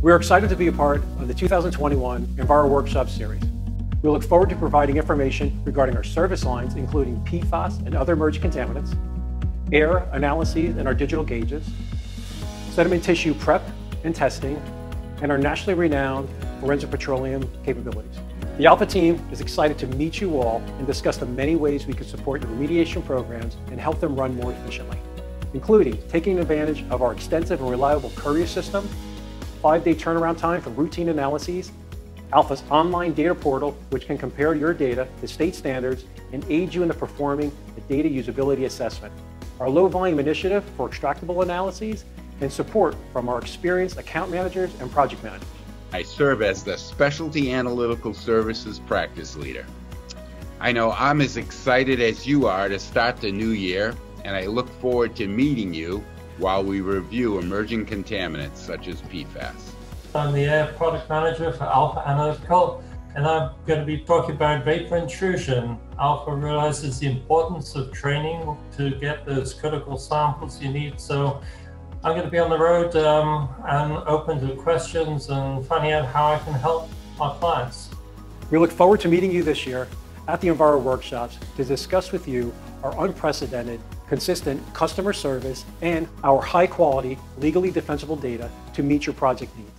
We're excited to be a part of the 2021 EnviroWorkshops series. We look forward to providing information regarding our service lines, including PFAS and other emerging contaminants, air analyses and our digital gauges, sediment tissue prep and testing, and our nationally renowned forensic petroleum capabilities. The Alpha team is excited to meet you all and discuss the many ways we can support your remediation programs and help them run more efficiently, including taking advantage of our extensive and reliable courier system, 5-day turnaround time for routine analyses, Alpha's online data portal, which can compare your data to state standards and aid you in performing the data usability assessment, our low volume initiative for extractable analyses, and support from our experienced account managers and project managers. I serve as the Specialty Analytical Services Practice Leader. I know I'm as excited as you are to start the new year, and I look forward to meeting you while we review emerging contaminants such as PFAS. I'm the Air Product Manager for Alpha Analytical, and I'm going to be talking about vapor intrusion. Alpha realizes the importance of training to get those critical samples you need, so I'm going to be on the road and open to questions and finding out how I can help my clients. We look forward to meeting you this year at the EnviroWorkshops to discuss with you our unprecedented, consistent customer service and our high-quality, legally defensible data to meet your project needs.